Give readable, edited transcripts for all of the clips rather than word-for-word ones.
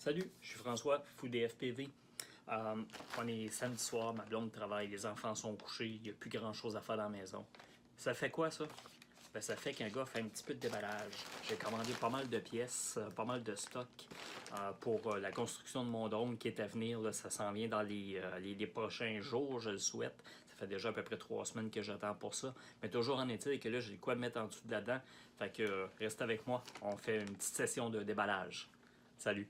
Salut, je suis François, fou des FPV. On est samedi soir, ma blonde travaille, les enfants sont couchés, il n'y a plus grand chose à faire dans la maison. Ça fait quoi ça? Ben, ça fait qu'un gars fait un petit peu de déballage. J'ai commandé pas mal de pièces, pas mal de stock pour la construction de mon drone qui est à venir. Là, ça s'en vient dans les prochains jours, je le souhaite. Ça fait déjà à peu près 3 semaines que j'attends pour ça. Mais toujours en est-il que là, j'ai quoi mettre en dessous de là-dedans. Fait que reste avec moi, on fait une petite session de déballage. Salut!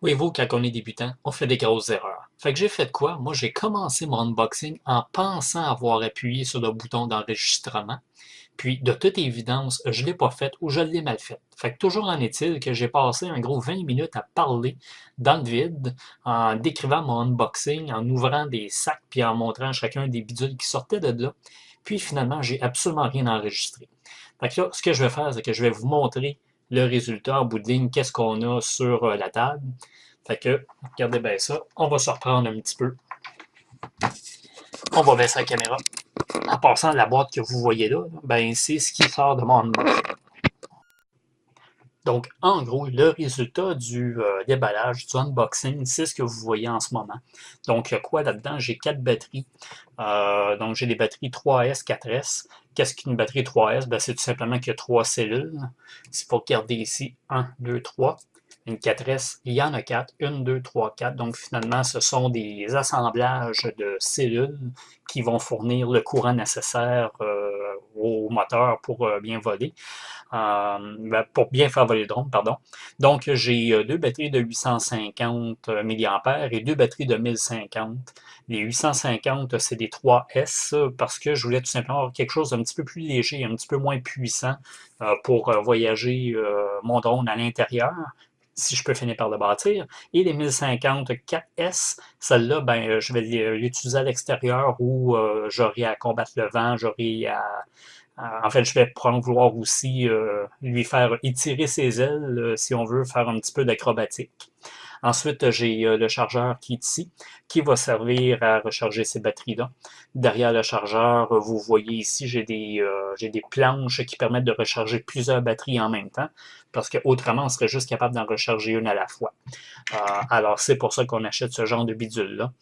Oui, vous, quand on est débutant, on fait des grosses erreurs. Fait que j'ai fait quoi? Moi, j'ai commencé mon unboxing en pensant avoir appuyé sur le bouton d'enregistrement. Puis, de toute évidence, je ne l'ai pas fait ou je l'ai mal fait. Fait que toujours en est-il que j'ai passé un gros 20 minutes à parler dans le vide, en décrivant mon unboxing, en ouvrant des sacs, puis en montrant chacun des bidules qui sortaient de là. Puis finalement, j'ai absolument rien enregistré. Fait que là, ce que je vais faire, c'est que je vais vous montrer le résultat en bout de ligne, qu'est-ce qu'on a sur la table. Fait que, regardez bien ça. On va se reprendre un petit peu. On va baisser la caméra. En passant, la boîte que vous voyez là, ben, c'est ce qui sort de mon unboxing. Donc, en gros, le résultat du déballage, du unboxing, c'est ce que vous voyez en ce moment. Donc, il y a quoi là-dedans? J'ai 4 batteries. Donc, j'ai des batteries 3S, 4S. Qu'est-ce qu'une batterie 3S? Ben, c'est tout simplement qu'il y a 3 cellules. C'est pour regarder ici, 1, 2, 3. Une 4S, il y en a 4. 1, 2, 3, 4. Donc, finalement, ce sont des assemblages de cellules qui vont fournir le courant nécessaire au moteur pour bien voler. Pour bien faire voler le drone, pardon. Donc, j'ai 2 batteries de 850 mAh et 2 batteries de 1050. Les 850, c'est des 3S parce que je voulais tout simplement avoir quelque chose d'un petit peu plus léger, un petit peu moins puissant pour voyager mon drone à l'intérieur, si je peux finir par le bâtir. Et les 1050 4S, celle-là, ben, je vais l'utiliser à l'extérieur où j'aurai à combattre le vent, j'aurai à en fait, je vais prendre vouloir aussi lui faire étirer ses ailes si on veut faire un petit peu d'acrobatique. Ensuite, j'ai le chargeur qui est ici, qui va servir à recharger ces batteries-là. Derrière le chargeur, vous voyez ici, j'ai des planches qui permettent de recharger plusieurs batteries en même temps, parce qu'autrement, on serait juste capable d'en recharger une à la fois. Alors, c'est pour ça qu'on achète ce genre de bidule-là.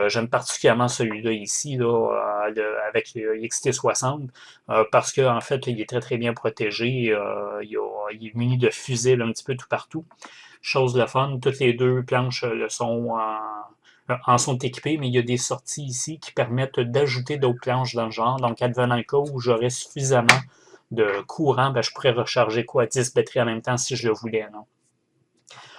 J'aime particulièrement celui-là ici, là, avec le XT60, parce qu'en fait, il est très très bien protégé. Il est muni de fusibles un petit peu tout partout. Chose de fun, toutes les 2 planches en sont équipées, mais il y a des sorties ici qui permettent d'ajouter d'autres planches dans le genre. Donc, advenant le cas où j'aurais suffisamment de courant, ben, je pourrais recharger quoi, 10 batteries en même temps si je le voulais. Non?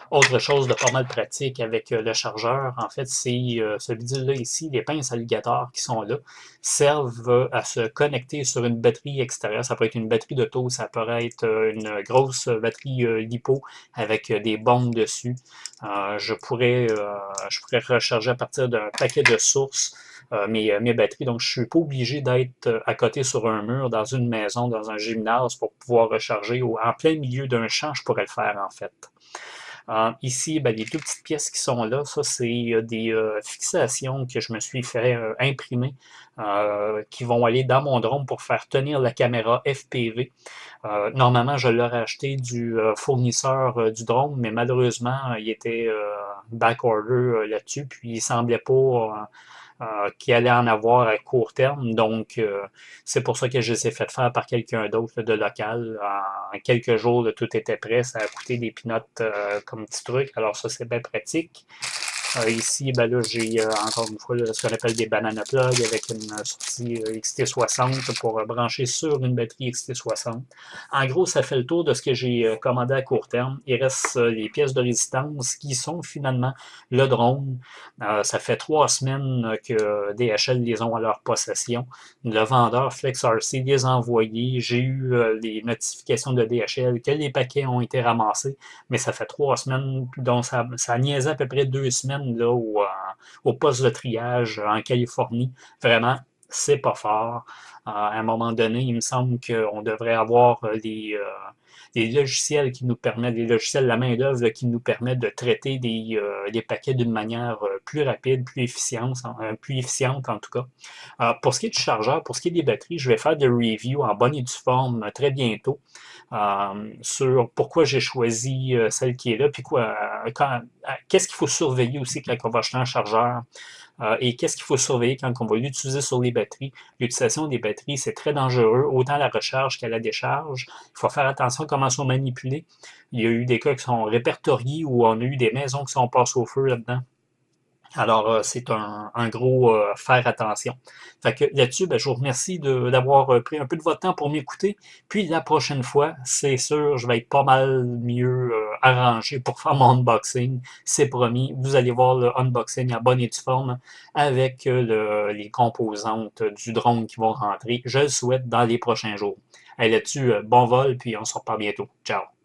Autre chose de pas mal pratique avec le chargeur, en fait, c'est ce bidule-là ici, les pinces alligators qui sont là, servent à se connecter sur une batterie extérieure. Ça peut être une batterie d'auto, ça peut être une grosse batterie LiPo avec des bombes dessus. Je pourrais recharger à partir d'un paquet de sources mes batteries. Donc, je ne suis pas obligé d'être à côté sur un mur, dans une maison, dans un gymnase pour pouvoir recharger ou en plein milieu d'un champ, je pourrais le faire en fait. Ici, ben, les 2 petites pièces qui sont là, ça c'est des fixations que je me suis fait imprimer qui vont aller dans mon drone pour faire tenir la caméra FPV. Normalement, je l'aurais acheté du fournisseur du drone, mais malheureusement, il était backorder là-dessus, puis il semblait pas qu'il allait en avoir à court terme. Donc, c'est pour ça que je les ai fait faire par quelqu'un d'autre de local. En quelques jours, là, tout était prêt. Ça a coûté des pinottes comme petit truc. Alors, ça, c'est bien pratique. Ici, ben là, j'ai encore une fois là, ce qu'on appelle des banana plugs avec une sortie XT60 pour brancher sur une batterie XT60. En gros, ça fait le tour de ce que j'ai commandé à court terme. Il reste les pièces de résistance qui sont finalement le drone. Ça fait 3 semaines que DHL les ont à leur possession. Le vendeur FlexRC les a envoyés. J'ai eu les notifications de DHL que les paquets ont été ramassés, mais ça fait 3 semaines, donc ça niaisait à peu près 2 semaines là, au poste de triage en Californie. Vraiment, c'est pas fort. À un moment donné, il me semble qu'on devrait avoir des logiciels qui nous permettent, des logiciels de la main-d'œuvre qui nous permettent de traiter des paquets d'une manière plus rapide, plus efficiente en tout cas. Pour ce qui est du chargeur, pour ce qui est des batteries, je vais faire des reviews en bonne et due forme très bientôt sur pourquoi j'ai choisi celle qui est là, puis qu'est-ce qu'il faut surveiller aussi quand on va acheter un chargeur. Et qu'est-ce qu'il faut surveiller quand on va l'utiliser sur les batteries? L'utilisation des batteries, c'est très dangereux, autant la recharge qu'à la décharge. Il faut faire attention à comment elles sont manipulées. Il y a eu des cas qui sont répertoriés où on a eu des maisons qui sont passées au feu là-dedans. Alors, c'est un gros faire attention. Fait que là-dessus, ben, je vous remercie d'avoir pris un peu de votre temps pour m'écouter. Puis la prochaine fois, c'est sûr, je vais être pas mal mieux arrangé pour faire mon unboxing. C'est promis. Vous allez voir le unboxing en bonne et due forme avec les composantes du drone qui vont rentrer. Je le souhaite dans les prochains jours. Allez, là-dessus, bon vol, puis on se reparle bientôt. Ciao!